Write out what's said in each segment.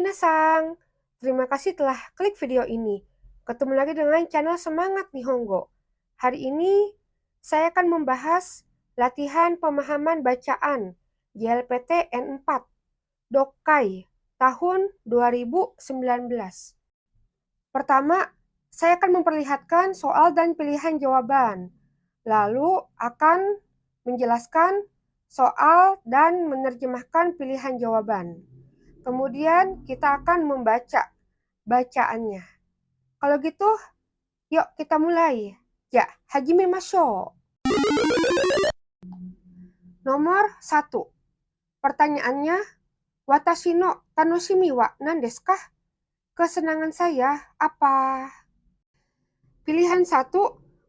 Minasang, terima kasih telah klik video ini. Ketemu lagi dengan channel Semangat Nihongo. Hari ini saya akan membahas latihan pemahaman bacaan JLPT N4 Dokkai tahun 2019. Pertama, saya akan memperlihatkan soal dan pilihan jawaban. Lalu akan menjelaskan soal dan menerjemahkan pilihan jawaban. Kemudian kita akan membaca bacaannya. Kalau gitu, yuk kita mulai. Ya, hajime mashou. Nomor 1. Pertanyaannya, watashi no tanoshimi wa nan desu ka? Kesenangan saya apa? Pilihan 1,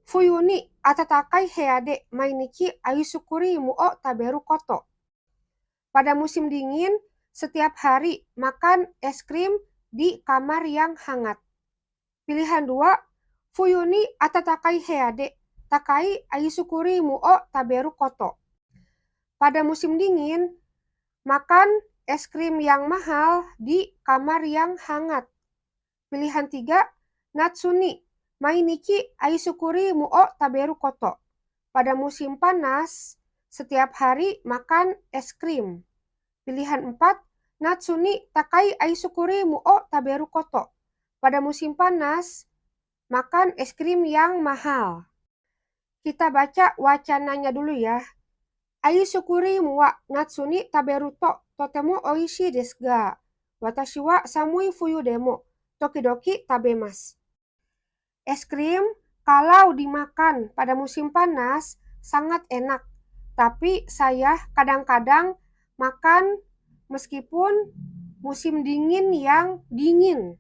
fuyu ni atatakai hea de mainichi aisu kurimu o taberu koto. Pada musim dingin, setiap hari makan es krim di kamar yang hangat. Pilihan 2, fuyu ni atatakai hea de takai aisu kurimu o taberu koto. Pada musim dingin, makan es krim yang mahal di kamar yang hangat. Pilihan 3, natsu ni mainichi aisu kurimu o taberu koto. Pada musim panas, setiap hari makan es krim. Pilihan 4, natsu ni takai aisu kurimu o taberu koto. Pada musim panas, makan es krim yang mahal. Kita baca wacananya dulu ya. Aisu kurimu wa natsu ni taberu to totemo oishii desu ga, watashi wa samui fuyu demo tokidoki tabemasu. Es krim kalau dimakan pada musim panas sangat enak, tapi saya kadang-kadang makan meskipun musim dingin yang dingin.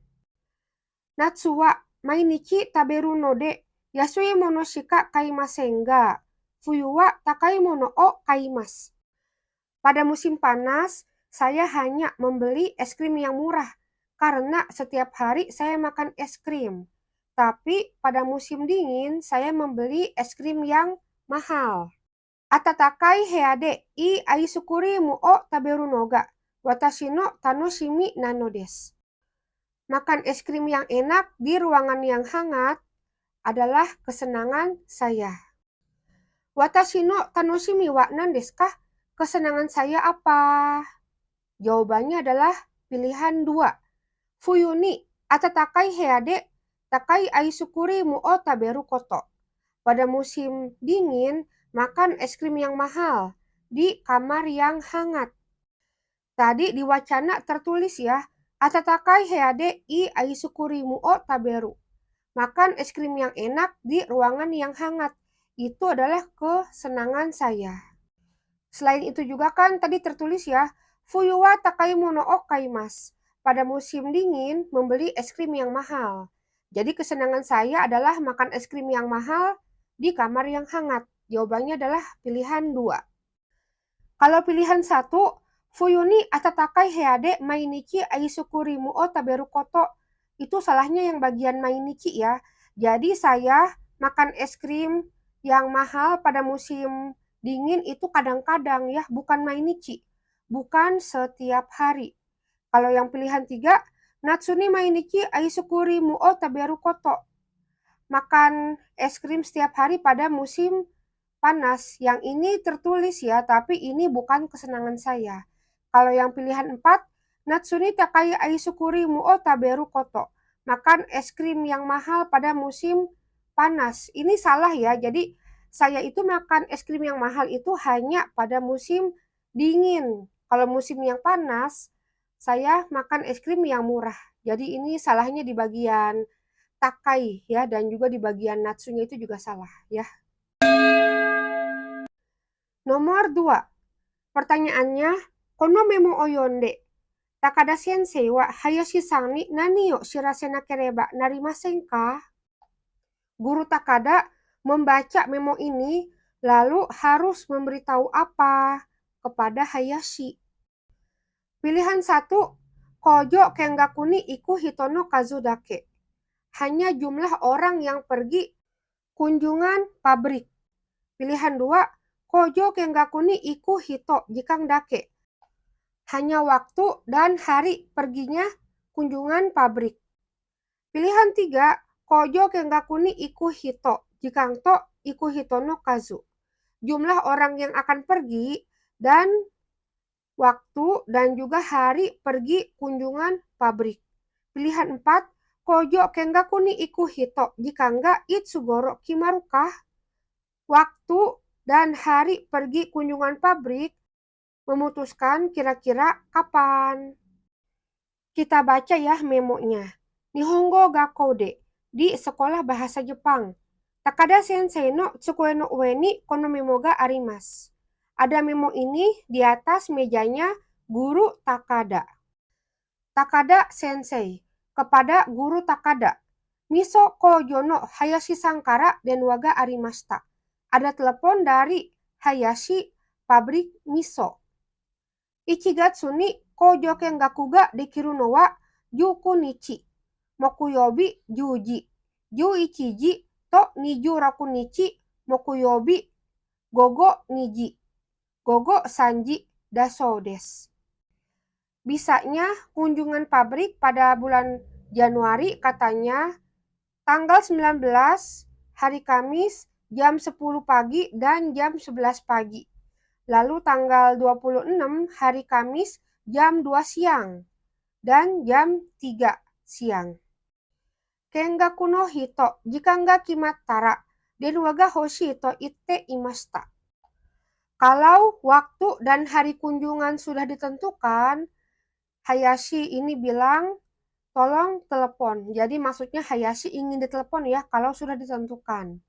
Natsu wa mainichi taberu no de yasui mono shika kaimasen ga, fuyu wa takai mono o kaimasu. Pada musim panas, saya hanya membeli es krim yang murah karena setiap hari saya makan es krim. Tapi pada musim dingin, saya membeli es krim yang mahal. Atatakai hea de ii aisu kurimu o taberu no ga watashi no tanoshimi nano desu. Makan es krim yang enak di ruangan yang hangat adalah kesenangan saya. Watashi no tanoshimi wa nan desu ka? Kesenangan saya apa? Jawabannya adalah pilihan 2. Fuyu ni atatakai hea de takai aisu kurimu o taberu koto. Pada musim dingin, makan es krim yang mahal di kamar yang hangat. Tadi di wacana tertulis ya, atatakai hea de ii aisu kurimu o taberu. Makan es krim yang enak di ruangan yang hangat. Itu adalah kesenangan saya. Selain itu juga kan tadi tertulis ya, fuyu wa takai mono o kaimasu. Pada musim dingin, membeli es krim yang mahal. Jadi kesenangan saya adalah makan es krim yang mahal di kamar yang hangat. Jawabannya adalah pilihan 2. Kalau pilihan 1, fuyu ni atatakai hea de mainichi aisu kurimu o taberu koto. Itu salahnya yang bagian mainichi ya. Jadi saya makan es krim yang mahal pada musim dingin itu kadang-kadang ya, bukan mainichi. Bukan setiap hari. Kalau yang pilihan 3, natsu ni mainichi aisu kurimu o taberu koto. Makan es krim setiap hari pada musim panas. Yang ini tertulis ya, tapi ini bukan kesenangan saya. Kalau yang pilihan 4, natsu ni takai aisu kurimu o taberu koto. Makan es krim yang mahal pada musim panas. Ini salah ya, jadi saya itu makan es krim yang mahal itu hanya pada musim dingin. Kalau musim yang panas, saya makan es krim yang murah. Jadi ini salahnya di bagian takai ya, dan juga di bagian natsunya itu juga salah ya. Nomor 2. Pertanyaannya, kono memo o yonde Takada sensei wa Hayashi-san ni nani o shirase nakereba narimasen ka? Guru Takada membaca memo ini lalu harus memberitahu apa kepada Hayashi. Pilihan 1, kojo kengaku ni iku hitono kazu dake. Hanya jumlah orang yang pergi kunjungan pabrik. Pilihan 2, kojo kengaku ni iku hito jikang dake. Hanya waktu dan hari perginya kunjungan pabrik. Pilihan 3, kojo kengakuni iku hito, jikangto iku hito no kazu. Jumlah orang yang akan pergi dan waktu dan juga hari pergi kunjungan pabrik. Pilihan 4, kojo kengakuni iku hito, jikangga itsugoro kimarukah. Waktu dan hari pergi kunjungan pabrik memutuskan kira-kira kapan. Kita baca ya memonya. Nihongo Gakkou de, di sekolah bahasa Jepang. Takada sensei no tsukue no ue ni kono memo ga arimasu. Ada memo ini di atas mejanya guru Takada. Takada sensei, kepada guru Takada. Miso kojo no Hayashi Sankara den waga arimashita. Ada telepon dari Hayashi, pabrik miso. Ichigatsu ni kojo kengaku ga dekiru no wa juku nichi. Mokuyobi juji, juichiji to nijuraku nichi, mokuyobi gogo niji, gogo sanji dasou desu. Bisanya kunjungan pabrik pada bulan Januari katanya tanggal 19 hari Kamis jam 10 pagi dan jam 11 pagi. Lalu tanggal 26 hari Kamis jam 2 siang dan jam 3 siang. Kengaku no hito, jikangga kimattara, den waga hoshito itte imashita. Kalau waktu dan hari kunjungan sudah ditentukan, Hayashi ini bilang, tolong telepon. Jadi maksudnya Hayashi ingin ditelepon ya kalau sudah ditentukan.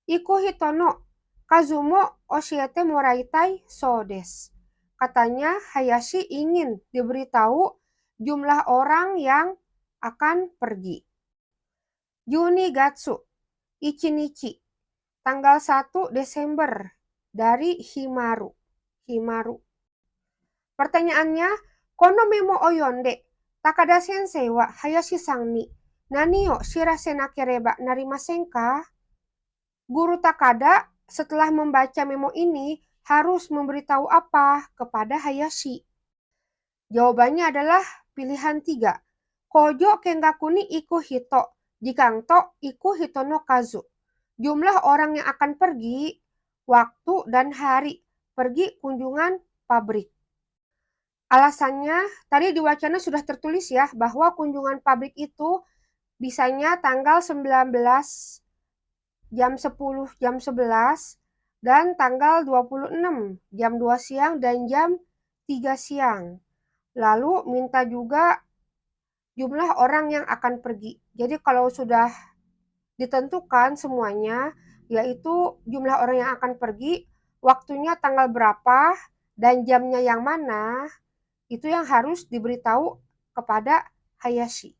Iku hito no kazumo oshiete moraitai so desu. Katanya Hayashi ingin diberitahu jumlah orang yang akan pergi. Juni Gatsu, Ichinichi, tanggal 1 Desember, dari Himaru. Pertanyaannya, kono memo o yonde, Takada sensei wa Hayashi-san ni nani o shirase nakereba narimasen ka? Guru Takada setelah membaca memo ini harus memberitahu apa kepada Hayashi? Jawabannya adalah pilihan 3. Kojo kengaku ni iku hito, jikangto iku hito no kazu. Jumlah orang yang akan pergi, waktu dan hari pergi kunjungan pabrik. Alasannya, tadi di wacana sudah tertulis ya, bahwa kunjungan pabrik itu bisanya tanggal 19 jam 10 jam 11 dan tanggal 26 jam 2 siang dan jam 3 siang. Lalu minta juga jumlah orang yang akan pergi. Jadi kalau sudah ditentukan semuanya, yaitu jumlah orang yang akan pergi, waktunya tanggal berapa, dan jamnya yang mana, itu yang harus diberitahu kepada Hayashi.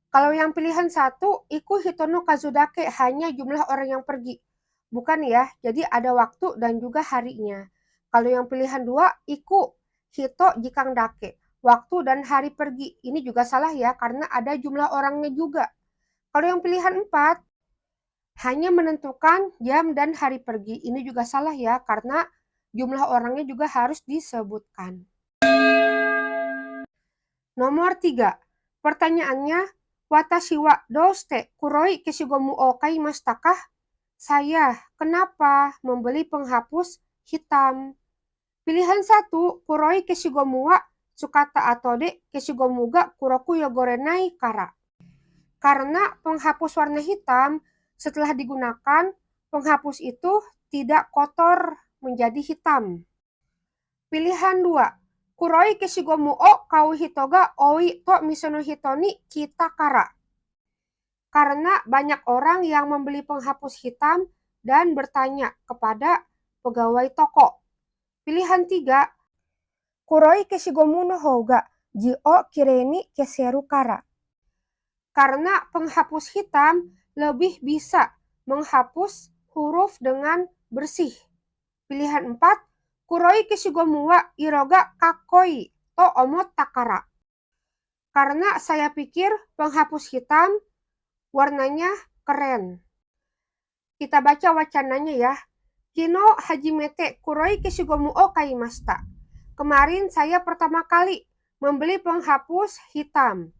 Kalau yang pilihan 1, iku hitono kazudake, hanya jumlah orang yang pergi. Bukan ya, jadi ada waktu dan juga harinya. Kalau yang pilihan 2, iku hito jikang dake, waktu dan hari pergi. Ini juga salah ya, karena ada jumlah orangnya juga. Kalau yang pilihan 4, hanya menentukan jam dan hari pergi. Ini juga salah ya, karena jumlah orangnya juga harus disebutkan. Nomor 3, pertanyaannya, watashi wa doushite kuroi keshigomu o kaimashita ka? Saya kenapa membeli penghapus hitam? Pilihan 1, kuroi keshigomu wa tsukata ato de keshigomu ga kuroku yogorenai kara. Karena penghapus warna hitam setelah digunakan, penghapus itu tidak kotor menjadi hitam. Pilihan 2, kuroi keshigomu o kau hito ga oi to misono hito ni kita kara. Karena banyak orang yang membeli penghapus hitam dan bertanya kepada pegawai toko. Pilihan 3, kuroi keshigomu no hou ga ji o kirei ni keseru kara. Karena penghapus hitam lebih bisa menghapus huruf dengan bersih. Pilihan 4, kuroi keshigomu wa iroga kakoi to omot takara. Karena saya pikir penghapus hitam warnanya keren. Kita baca wacananya ya. Kino hajimete kuroi keshigomu o kaimashita. Kemarin saya pertama kali membeli penghapus hitam.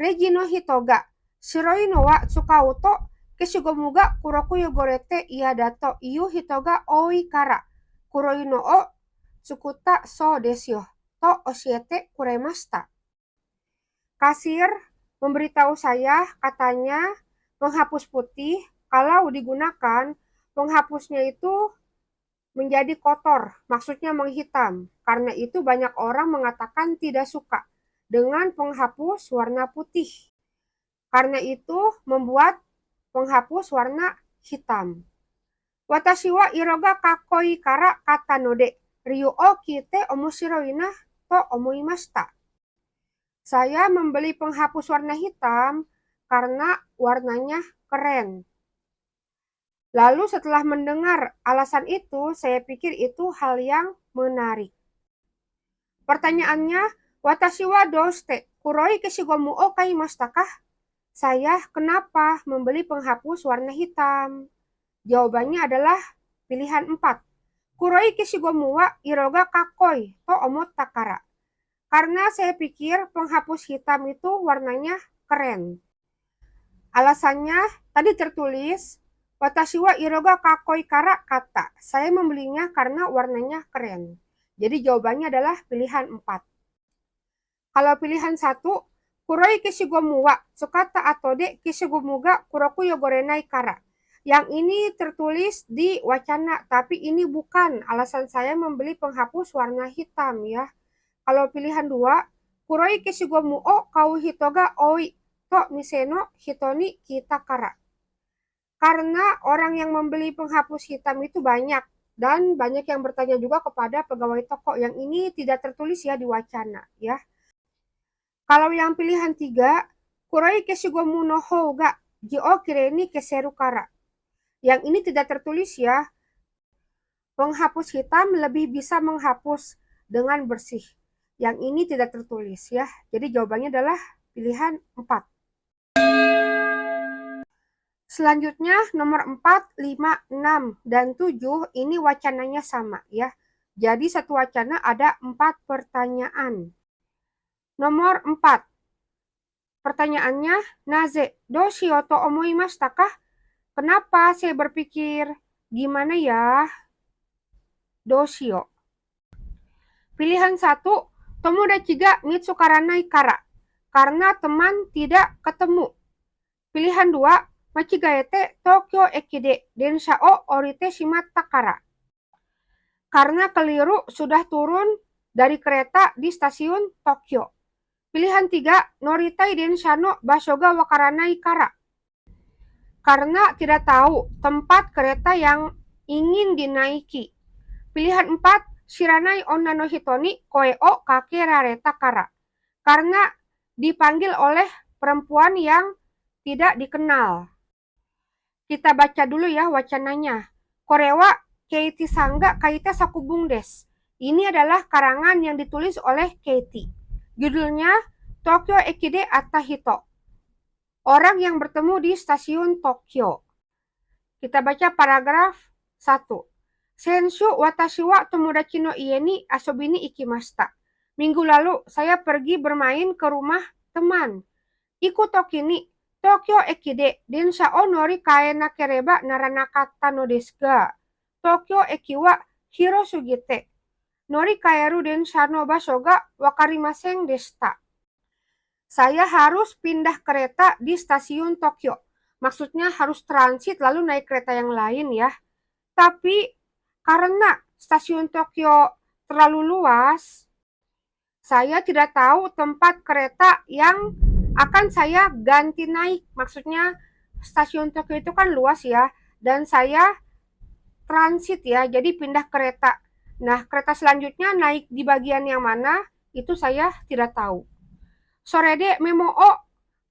Regino hitoga, shiroi no wa tsukau to keshigomu ga kuroku yogorete iya dato iu hitoga oi kara. Kuroi no o tsukuta so desu yo. To oshiete kuremashita. Kasir memberitahu saya, katanya penghapus putih kalau digunakan penghapusnya itu menjadi kotor, maksudnya menghitam. Karena itu banyak orang mengatakan tidak suka dengan penghapus warna putih. Karena itu membuat penghapus warna hitam. Watashi wa iroga kakoi kara kata node ryu o kite omoshiroi na to omoimashita. Saya membeli penghapus warna hitam karena warnanya keren. Lalu setelah mendengar alasan itu, saya pikir itu hal yang menarik. Pertanyaannya, watashi wa doushite kuroi keshigomu o kaimashita kah? Saya kenapa membeli penghapus warna hitam? Jawabannya adalah pilihan 4. Kuroi keshigomu wa iroga kakoi to omotta kara. Karena saya pikir penghapus hitam itu warnanya keren. Alasannya tadi tertulis watashi wa iroga kakoi kara kata. Saya membelinya karena warnanya keren. Jadi jawabannya adalah pilihan 4. Kalau pilihan 1, kuroi keshigomu wa tsukata atode keshigomu ga kuroku yogorenai kara. Yang ini tertulis di wacana, tapi ini bukan alasan saya membeli penghapus warna hitam ya. Kalau pilihan 2, kuroi keshigomu o kau hitoga oi to miseno hitoni kita kara. Karena orang yang membeli penghapus hitam itu banyak, dan banyak yang bertanya juga kepada pegawai toko. Yang ini tidak tertulis ya di wacana ya. Kalau yang pilihan 3, kuroi keshigomu no hou ga jio kireni keseru kara. Yang ini tidak tertulis ya. Penghapus hitam lebih bisa menghapus dengan bersih. Yang ini tidak tertulis ya. Jadi jawabannya adalah pilihan 4. Selanjutnya nomor 4, 5, 6, dan 7 ini wacananya sama ya. Jadi satu wacana ada 4 pertanyaan. Nomor 4. Pertanyaannya, naze doshio to omoimashita kah? Kenapa saya berpikir gimana ya? Doshio. Pilihan 1, tomodachi ga mitsukaranai kara. Karena teman tidak ketemu. Pilihan 2, machigaete Tokyo eki de densha o orite shimatta kara. Karena keliru sudah turun dari kereta di stasiun Tokyo. Pilihan 3, noritai densha no basho ga wakaranai kara. Karena tidak tahu tempat kereta yang ingin dinaiki. Pilihan 4, shiranai onna no hito ni koe o kakerareta kara. Karena dipanggil oleh perempuan yang tidak dikenal. Kita baca dulu ya wacananya. Korewa Keiti Sangga Kaita Sakubung des. Ini adalah karangan yang ditulis oleh Keiti. Judulnya Tokyo Ekide Atahito. Orang yang bertemu di stasiun Tokyo. Kita baca paragraf 1. Senshu watashi wa tomodachi no ie ni asobi ni ikimashita. Minggu lalu saya pergi bermain ke rumah teman. Iku toki ni Tokyo eki de densha o nori kae nakereba naranakatta no desu ga. Tokyo eki wa hirosugite. Nori kaeru densha no basho ga wakarimasen deshita. Saya harus pindah kereta di stasiun Tokyo. Maksudnya harus transit lalu naik kereta yang lain ya. Tapi karena stasiun Tokyo terlalu luas, saya tidak tahu tempat kereta yang akan saya ganti naik. Maksudnya stasiun Tokyo itu kan luas ya. Dan saya transit ya, jadi pindah kereta. Nah, kereta selanjutnya naik di bagian yang mana, itu saya tidak tahu. Sore de memo o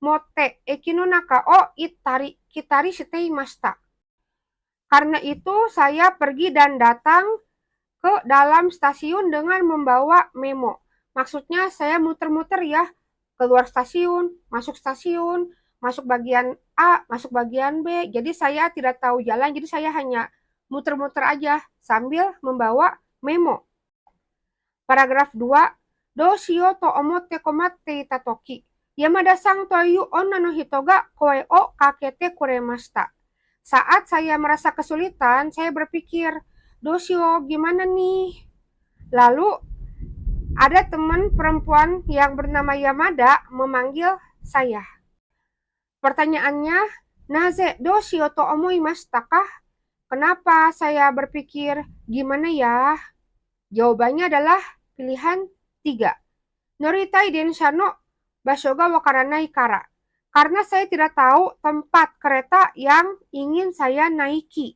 mote eki no naka o itari kitari shiteimashita. Karena itu saya pergi dan datang ke dalam stasiun dengan membawa memo. Maksudnya saya muter-muter ya, keluar stasiun, masuk bagian A, masuk bagian B. Jadi saya tidak tahu jalan, jadi saya hanya muter-muter aja sambil membawa memo. Paragraf 2, Doshio to omote komate tatoki. Yamada sang toyu onna no hito ga koe o kakete kuremashita. Saat saya merasa kesulitan, saya berpikir, Doshio gimana nih? Lalu ada teman perempuan yang bernama Yamada memanggil saya. Pertanyaannya, naze doshio to omoimashita kah? Kenapa saya berpikir gimana ya? Jawabannya adalah pilihan 3. Noritai densha no basho ga wakaranai kara. Karena saya tidak tahu tempat kereta yang ingin saya naiki.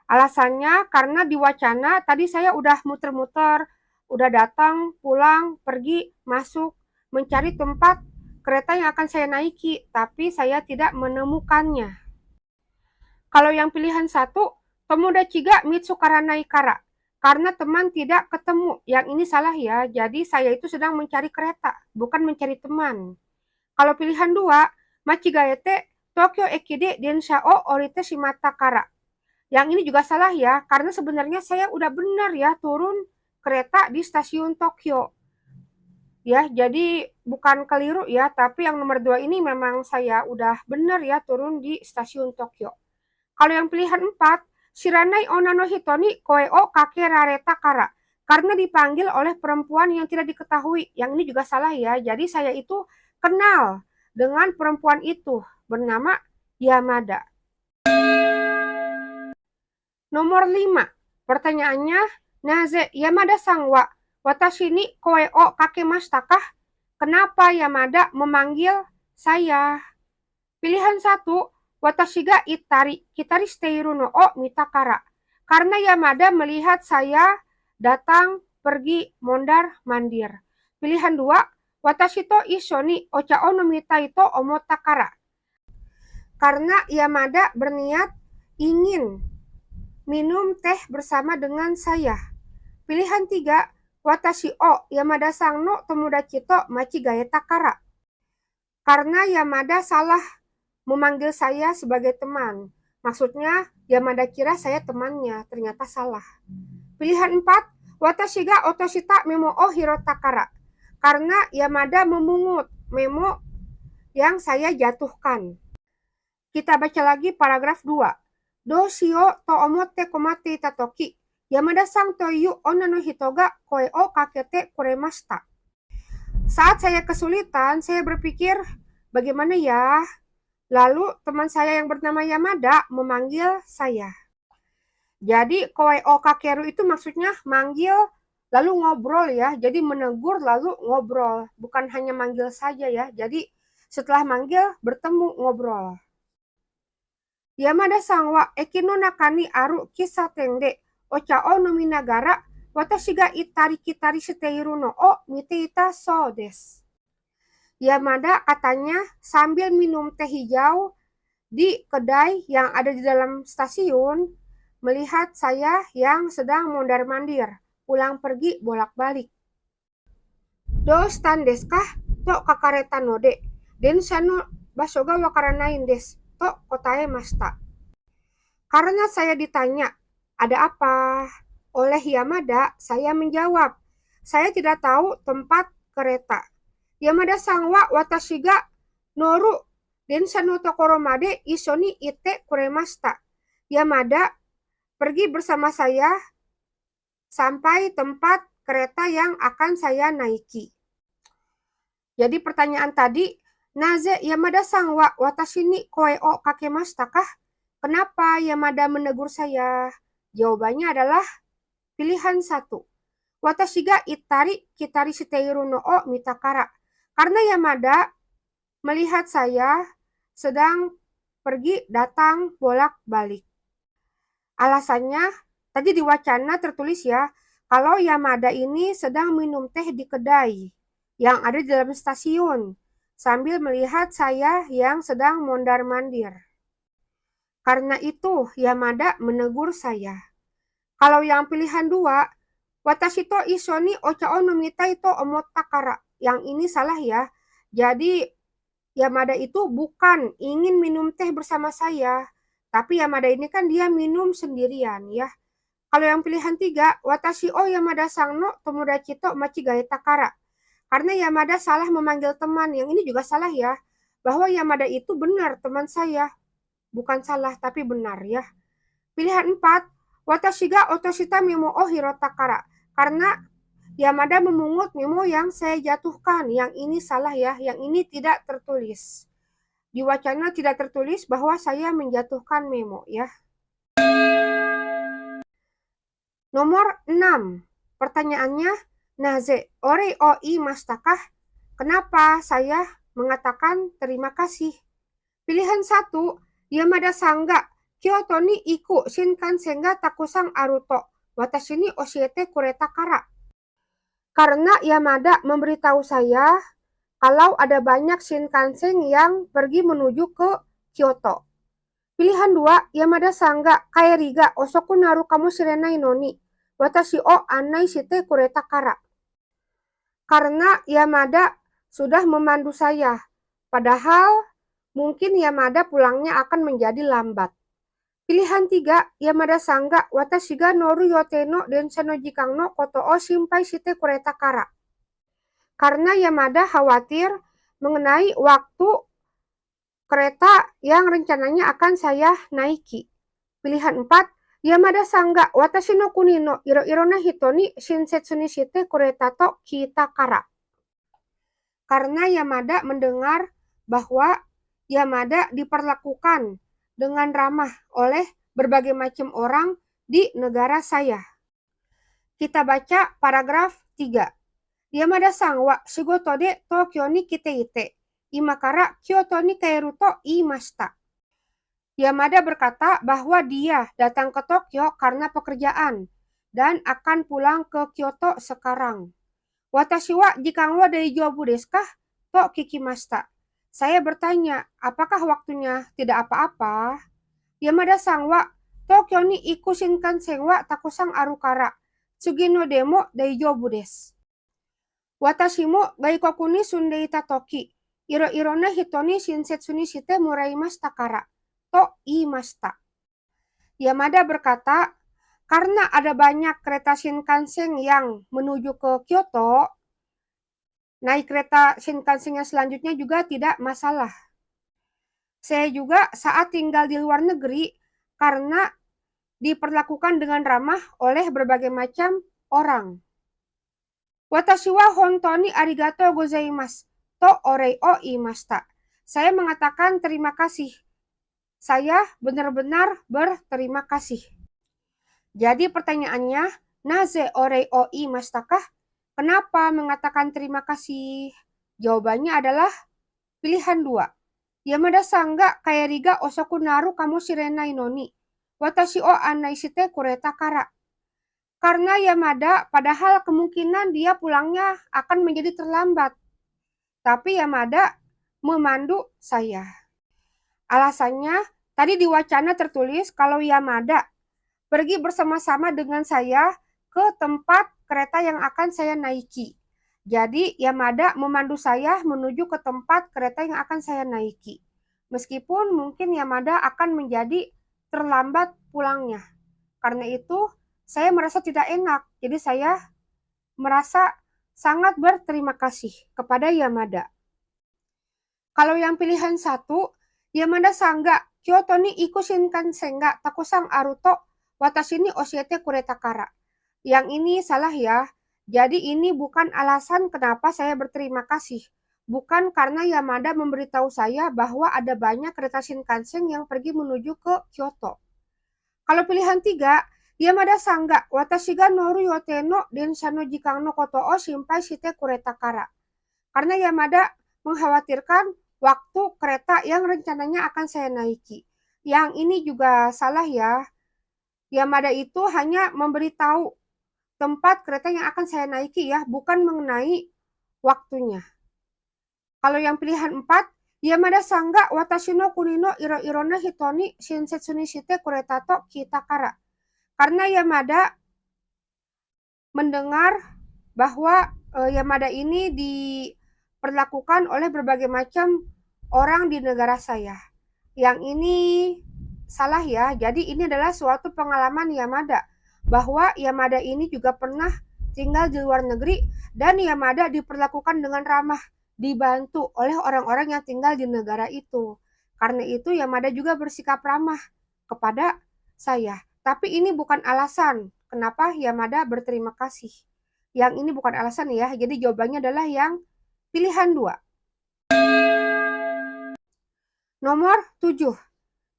Alasannya karena di Wacana tadi saya udah muter-muter, udah datang, pulang, pergi, masuk, mencari tempat kereta yang akan saya naiki, tapi saya tidak menemukannya. Kalau yang pilihan 1, Tomodachi ga mitsukaranai kara. Karena teman tidak ketemu. Yang ini salah ya, jadi saya itu sedang mencari kereta, bukan mencari teman. Kalau pilihan 2, Machigaete Tokyo Eki de Densha o Orite Shimata kara. Yang ini juga salah ya, karena sebenarnya saya udah benar ya turun kereta di stasiun Tokyo. Ya, jadi bukan keliru ya, tapi yang nomor 2 ini memang saya udah benar ya turun di stasiun Tokyo. Kalau yang pilihan 4, Shiranai onna no hito ni koe o kake rareta kara. Karena dipanggil oleh perempuan yang tidak diketahui. Yang ini juga salah ya, jadi saya itu kenal dengan perempuan itu bernama Yamada. Nomor 5, pertanyaannya, naze Yamada-san wa watashi ni koe o kakemashita kah? Kenapa Yamada memanggil saya? Pilihan 1, watashi ga kitari shiteiru no o mita kara. Karena Yamada melihat saya datang, pergi, mondar-mandir. Pilihan 2, watashi to issho ni ocha o nomitai to omotta kara. Karena Yamada berniat ingin minum teh bersama dengan saya. Pilihan 3, watashi o Yamada-san no tomodachi to machigaeta kara. Karena Yamada salah memanggil saya sebagai teman. Maksudnya Yamada kira saya temannya, ternyata salah. Pilihan 4, watashi ga otoshita memo o hirota kara. Karena Yamada memungut memo yang saya jatuhkan. Kita baca lagi paragraf 2. Doshio to omotte komate ita toki, Yamada-san to iu onna no hito ga koe o kakete kuremashita. Saat saya kesulitan, saya berpikir, bagaimana ya? Lalu teman saya yang bernama Yamada memanggil saya. Jadi koe o kakeru itu maksudnya manggil lalu ngobrol ya. Jadi menegur lalu ngobrol. Bukan hanya manggil saja ya. Jadi setelah manggil bertemu ngobrol. Yamada-san wa eki no naka ni aru kisaten de ocha o nominagara watashi ga kitari shiteiru no o mite ita so desu. Yamada katanya sambil minum teh hijau di kedai yang ada di dalam stasiun, melihat saya yang sedang mondar-mandir, pulang pergi bolak-balik. Doustan desu ka? To kakareta no de densha no basho ga wakaranai desu. To kotaemashita. Karena saya ditanya, ada apa? Oleh Yamada, saya menjawab, saya tidak tahu tempat kereta. Yamada-san wa watashi ga noru densha no tokoro made issho ni ite kuremashita. Yamada pergi bersama saya sampai tempat kereta yang akan saya naiki. Jadi pertanyaan tadi, naze Yamada-san wa watashi ni koe o kakemashita kah? Kenapa Yamada menegur saya? Jawabannya adalah pilihan 1. Watashi ga kitari shiteiru no o mita kara. Karena Yamada melihat saya sedang pergi datang bolak-balik. Alasannya, tadi di Wacana tertulis ya, kalau Yamada ini sedang minum teh di kedai yang ada di dalam stasiun, sambil melihat saya yang sedang mondar-mandir. Karena itu, Yamada menegur saya. Kalau yang pilihan 2, watashi to issho ni ocha o nomitai to omotta kara. Yang ini salah ya. Jadi, Yamada itu bukan ingin minum teh bersama saya. Tapi Yamada ini kan dia minum sendirian ya. Kalau yang pilihan 3, watashi o Yamada sang no tomodachi to machigae takara. Karena Yamada salah memanggil teman. Yang ini juga salah ya. Bahwa Yamada itu benar teman saya. Bukan salah tapi benar ya. Pilihan 4, watashi ga otoshita memo o hirotakara. Karena Yamada memungut memo yang saya jatuhkan. Yang ini salah ya. Yang ini tidak tertulis. Di wacana tidak tertulis bahwa saya menjatuhkan memo ya. Nomor 6. Pertanyaannya, naze ore o imastakah? Kenapa saya mengatakan terima kasih? Pilihan 1, Yamada Sangga Kyoto ni iku Shinkansen ga takusang aruto. Watashi ni oshiete kureta kara. Karena Yamada memberitahu saya kalau ada banyak Shinkansen yang pergi menuju ke Kyoto. Pilihan 2, Yamada Sangga kaeri ga osoku naru kamu shirenai noni. Watashi o anai shite kureta kara. Karena Yamada sudah memandu saya. Padahal mungkin Yamada pulangnya akan menjadi lambat. Pilihan 3, Yamada Sangga watashi ga noru yote no densha no jikan no koto o shinpai shite kureta kara. Karena Yamada khawatir mengenai waktu kereta yang rencananya akan saya naiki. Pilihan 4, Yamada Sangga watashi no kuni no iro-iro na hito ni shinsetsu ni shite kureta to kita kara. Karena Yamada mendengar bahwa Yamada diperlakukan dengan ramah oleh berbagai macam orang di negara saya. Kita baca paragraf 3. Yamada-san wa shigoto de Tokyo ni kite ite. Ima kara Kyoto ni kaeru to iimashita. Yamada berkata bahwa dia datang ke Tokyo karena pekerjaan dan akan pulang ke Kyoto sekarang. Watashi wa jikan wa daijoubu desu ka? To kikimashita. Saya bertanya, apakah waktunya tidak apa-apa? Yamada-san wa Tokyo ni iku Shinkansen wa takusang aru kara. Tsugi no demo daijoubu desu. Watashi mo gaikoku ni sundeita toki. Iro-iro na hito ni shinsetsu ni shite moraimashita kara. To iimashita. Yamada berkata, karena ada banyak kereta Shinkansen yang menuju ke Kyoto, naik kereta Shinkansen yang selanjutnya juga tidak masalah. Saya juga saat tinggal di luar negeri karena diperlakukan dengan ramah oleh berbagai macam orang. Watashi wa hontou ni arigatou gozaimasu to orei o iimashita. Saya mengatakan terima kasih. Saya benar-benar berterima kasih. Jadi pertanyaannya, naze orei o iimashita kah? Kenapa mengatakan terima kasih? Jawabannya adalah pilihan 2. Yamada-san ga kaeri ga osoku naru kamu shirenai noni. Watashi o anai shite kureta kara. Karena Yamada padahal kemungkinan dia pulangnya akan menjadi terlambat. Tapi Yamada memandu saya. Alasannya, tadi di wacana tertulis kalau Yamada pergi bersama-sama dengan saya ke tempat kereta yang akan saya naiki. Jadi Yamada memandu saya menuju ke tempat kereta yang akan saya naiki. Meskipun mungkin Yamada akan menjadi terlambat pulangnya. Karena itu saya merasa tidak enak. Jadi saya merasa sangat berterima kasih kepada Yamada. Kalau yang pilihan 1, Yamada Sangga Kyoto ni iku Shinkansen ga takusang aruto watashi ni oshiete kureta kara. Yang ini salah ya. Jadi ini bukan alasan kenapa saya berterima kasih. Bukan karena Yamada memberitahu saya bahwa ada banyak kereta Shinkansen yang pergi menuju ke Kyoto. Kalau pilihan 3, Yamada Sangga watashi ga noru yote no densha no jikan no koto o shinpai shite kureta kara. Karena Yamada mengkhawatirkan waktu kereta yang rencananya akan saya naiki. Yang ini juga salah ya. Yamada itu hanya memberitahu tempat kereta yang akan saya naiki ya, bukan mengenai waktunya. Kalau yang pilihan 4, Yamada Sangga watashi no kuni no iro-iro na hito ni shinsetsu ni shite kureta to kita kara. Karena Yamada mendengar bahwa Yamada ini diperlakukan oleh berbagai macam orang di negara saya. Yang ini salah ya. Jadi ini adalah suatu pengalaman Yamada bahwa Yamada ini juga pernah tinggal di luar negeri dan Yamada diperlakukan dengan ramah, dibantu oleh orang-orang yang tinggal di negara itu. Karena itu Yamada juga bersikap ramah kepada saya. Tapi ini bukan alasan kenapa Yamada berterima kasih. Yang ini bukan alasan ya, jadi jawabannya adalah yang pilihan 2. Nomor 7.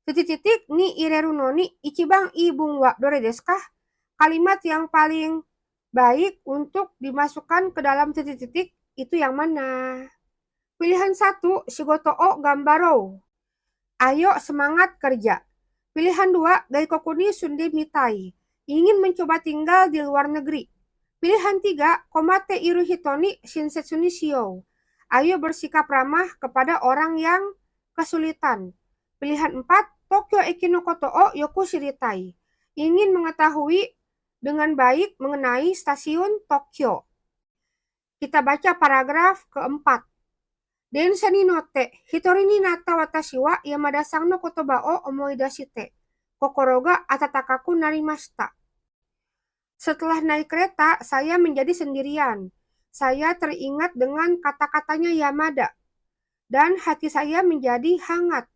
Titik-titik ni ireru no ni ichiban ii bunga wa dore desu ka? Kalimat yang paling baik untuk dimasukkan ke dalam titik-titik itu yang mana? Pilihan 1, shigoto o gambarou. Ayo semangat kerja. Pilihan 2, gaikoku ni sunde mitai. Ingin mencoba tinggal di luar negeri. Pilihan 3, komate iru hito ni shinsetsu ni shiyou. Ayo bersikap ramah kepada orang yang kesulitan. Pilihan 4, Tokyo Eki no koto o yoku shiritai. Ingin mengetahui dengan baik mengenai stasiun Tokyo. Kita baca paragraf keempat. Densha ni notte, hitori ni natta watashi wa Yamada-san no kotoba o omoidashite. Kokoro ga atatakaku narimashita. Setelah naik kereta, saya menjadi sendirian. Saya teringat dengan kata-katanya Yamada. Dan hati saya menjadi hangat.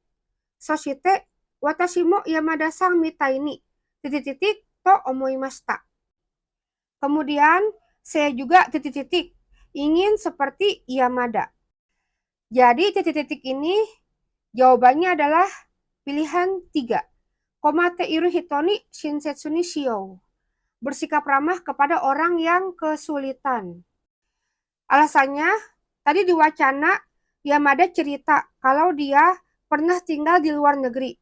Soshite, watashi mo Yamada-san mitai ni, titik-titik, to omoimashita. Kemudian, saya juga titik-titik, ingin seperti Yamada. Jadi, titik-titik ini jawabannya adalah pilihan 3. Komate iru hito ni shinsetsu ni shiyou. Bersikap ramah kepada orang yang kesulitan. Alasannya, tadi di wacana, Yamada cerita kalau dia pernah tinggal di luar negeri.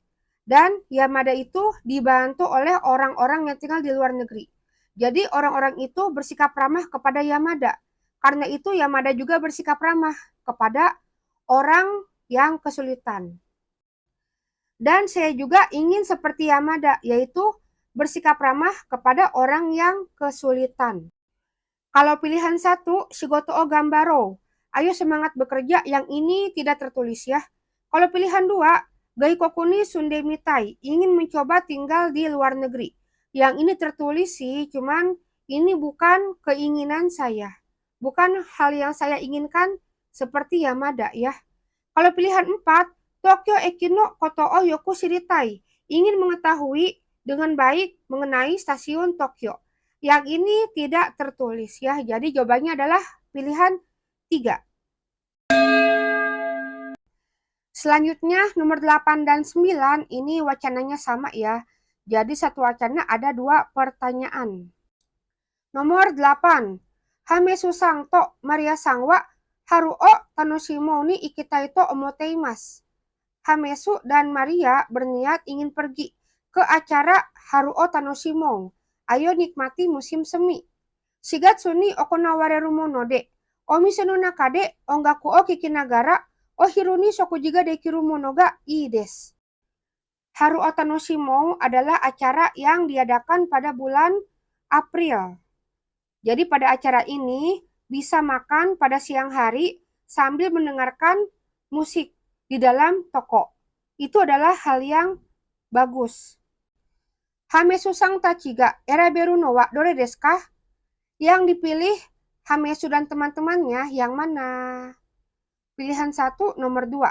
Dan Yamada itu dibantu oleh orang-orang yang tinggal di luar negeri. Jadi orang-orang itu bersikap ramah kepada Yamada. Karena itu Yamada juga bersikap ramah kepada orang yang kesulitan. Dan saya juga ingin seperti Yamada, yaitu bersikap ramah kepada orang yang kesulitan. Kalau pilihan 1, shigoto o gambarou. Ayo semangat bekerja, yang ini tidak tertulis ya. Kalau pilihan 2, gaikoku ni sunde mitai. Ingin mencoba tinggal di luar negeri. Yang ini tertulis sih, cuman ini bukan keinginan saya. Bukan hal yang saya inginkan seperti Yamada ya. Kalau pilihan 4, Tokyo Eki no koto o yoku shiritai. Ingin mengetahui dengan baik mengenai stasiun Tokyo. Yang ini tidak tertulis ya. Jadi jawabannya adalah pilihan 3. Selanjutnya nomor 8 dan 9 ini wacananya sama ya. Jadi satu wacana ada 2 pertanyaan. Nomor 8. Hamesu-san to Maria-san wa haru o tanoshimou ni ikitai to omoteimasu. Hamesu dan Maria berniat ingin pergi ke acara Haru o Tanoshimou. Ayo nikmati musim semi. Shigatsu ni okonawareru mono de, omise no naka de ongaku o kikinagara o hiru ni shokuji ga dekiru mono ga ii desu. Haru o Tanoshimou adalah acara yang diadakan pada bulan April. Jadi pada acara ini bisa makan pada siang hari sambil mendengarkan musik di dalam toko. Itu adalah hal yang bagus. Hamesu-san tachi ga eraberu no wa dore desu ka? Yang dipilih Hamesu dan teman-temannya yang mana? Pilihan 1 nomor 2.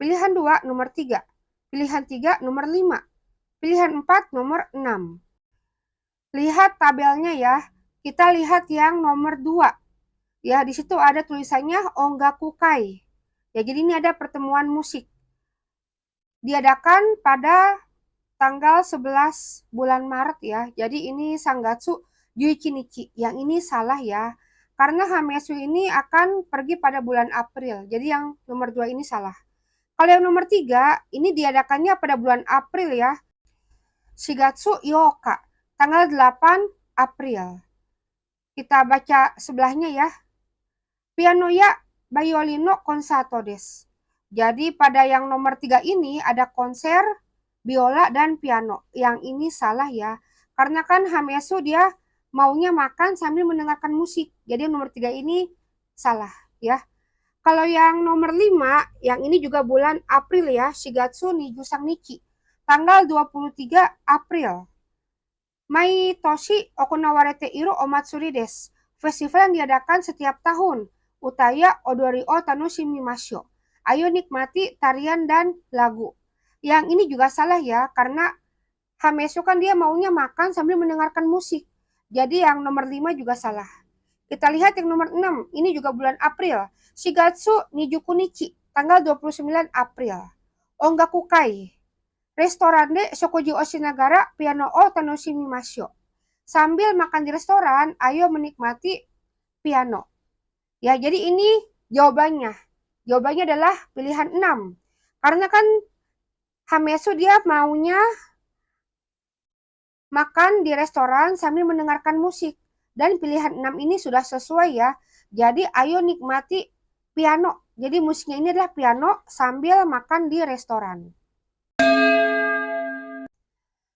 Pilihan 2 nomor 3. Pilihan 3 nomor 5. Pilihan 4 nomor 6. Lihat tabelnya ya. Kita lihat yang nomor 2. Ya, di situ ada tulisannya Ongakukai. Ya, jadi ini ada pertemuan musik. Diadakan pada tanggal 11 bulan Maret ya. Jadi ini Sangatsu Yuichinichi. Yang ini salah ya. Karena Hamesu ini akan pergi pada bulan April. Jadi yang nomor 2 ini salah. Kalau yang nomor 3, ini diadakannya pada bulan April ya. Shigatsu Yoka. Tanggal 8 April. Kita baca sebelahnya ya. Piano ya Baiolino Concerto desu. Jadi pada yang nomor 3 ini ada konser biola dan piano. Yang ini salah ya. Karena kan Hamesu dia maunya makan sambil mendengarkan musik. Jadi yang nomor 3 ini salah ya. Kalau yang nomor 5, yang ini juga bulan April ya. Shigatsu Nijusang Nichi. Tanggal 23 April. Maitoshi okunawarete iru omatsuri desu. Festival yang diadakan setiap tahun. Utaya odori o tanoshimimasho. Ayo nikmati tarian dan lagu. Yang ini juga salah ya, karena Hamesu kan dia maunya makan sambil mendengarkan musik. Jadi yang nomor 5 juga salah. Kita lihat yang nomor 6, ini juga bulan April. Shigatsu Nijukunichi, tanggal 29 April. Ongakukai, restoran de shokuji o shinagara piano o tanoshimimasho. Sambil makan di restoran, ayo menikmati piano. Ya, jadi ini jawabannya. Jawabannya adalah pilihan 6. Karena kan Hamesu dia maunya makan di restoran sambil mendengarkan musik. Dan pilihan 6 ini sudah sesuai ya. Jadi ayo nikmati piano. Jadi musiknya ini adalah piano sambil makan di restoran.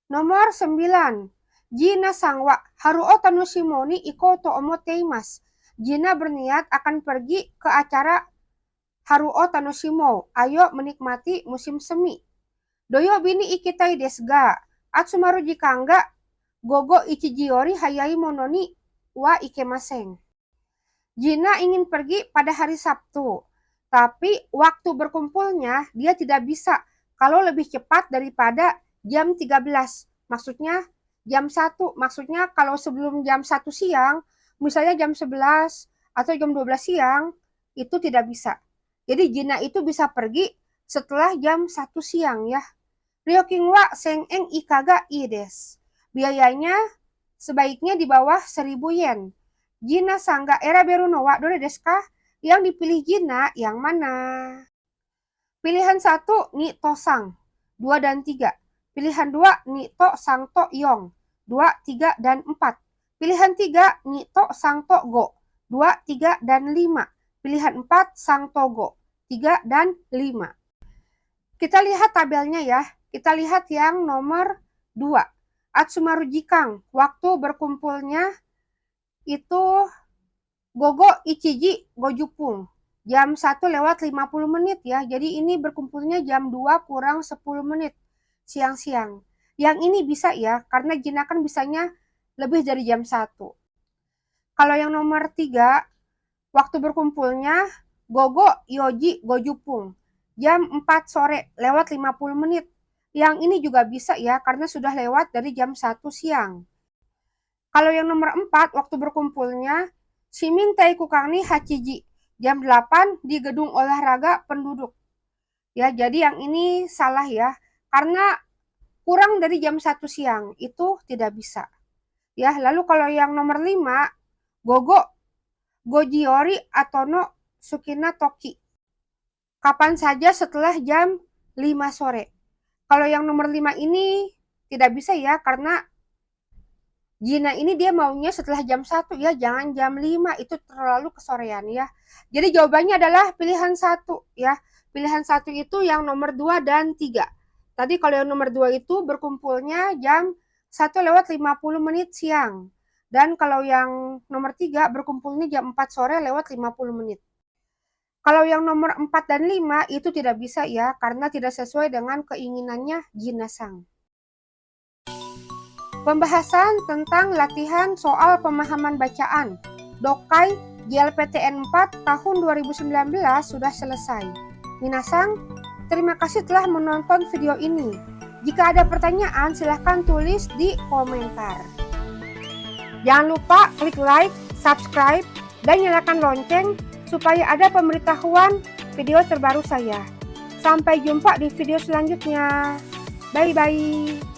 Nomor 9. Jina sangwa haru o tanoshimo ni iko to omoteimasu. Jina berniat akan pergi ke acara haru o tanoshimo. Ayo menikmati musim semi. Doyobi ni ikitai desu ga, atsumaru jikan ga gogo ichiji yori hayai mono ni wa ikemasen. Jina ingin pergi pada hari Sabtu, tapi waktu berkumpulnya dia tidak bisa kalau lebih cepat daripada jam 13. Maksudnya jam 1. Maksudnya kalau sebelum jam 1 siang, misalnya jam 11 atau jam 12 siang, itu tidak bisa. Jadi Jina itu bisa pergi setelah jam 1 siang ya. Ryoking wa sengeng ikaga ii desu. Biayanya sebaiknya di bawah 1.000 yen. Jina sangga eraberu no wa dore desu ka? Yang dipilih Jina yang mana? Pilihan 1 ni tosang, 2 dan 3. Pilihan 2 ni to sang to yong, 2, 3 dan 4. Pilihan 3 ni to sang to go, 2, 3 dan 5. Pilihan 4 sang to go, 3 dan 5. Kita lihat tabelnya ya. Kita lihat yang nomor 2. Atsumaru jikang, waktu berkumpulnya itu gogo ichiji gojupung. Jam 1 lewat 50 menit ya. Jadi ini berkumpulnya jam 2 kurang 10 menit siang-siang. Yang ini bisa ya, karena Jina kan bisanya lebih dari jam 1. Kalau yang nomor 3, waktu berkumpulnya gogo yoji gojupung. Jam 4 sore lewat 50 menit. Yang ini juga bisa ya, karena sudah lewat dari jam 1 siang. Kalau yang nomor 4, waktu berkumpulnya Shimin Taikukang ni Hachiji, jam 8 di gedung olahraga penduduk. Ya, jadi yang ini salah ya, karena kurang dari jam 1 siang, itu tidak bisa. Ya, lalu kalau yang nomor 5, gogo gojiori atau no sukina toki. Kapan saja setelah jam 5 sore. Kalau yang nomor 5 ini tidak bisa ya, karena Jina ini dia maunya setelah jam 1 ya, jangan jam 5, itu terlalu kesorean ya. Jadi jawabannya adalah pilihan 1 ya. Pilihan 1 itu yang nomor 2 dan 3. Tadi kalau yang nomor 2 itu berkumpulnya jam 1 lewat 50 menit siang. Dan kalau yang nomor 3 berkumpulnya jam 4 sore lewat 50 menit. Kalau yang nomor 4 dan 5 itu tidak bisa ya, karena tidak sesuai dengan keinginannya Jina-sang. Pembahasan tentang latihan soal pemahaman bacaan Dokai JLPTN 4 tahun 2019 sudah selesai. Minasang, terima kasih telah menonton video ini. Jika ada pertanyaan, silahkan tulis di komentar. Jangan lupa klik like, subscribe, dan nyalakan lonceng supaya ada pemberitahuan video terbaru saya. Sampai jumpa di video selanjutnya. Bye-bye.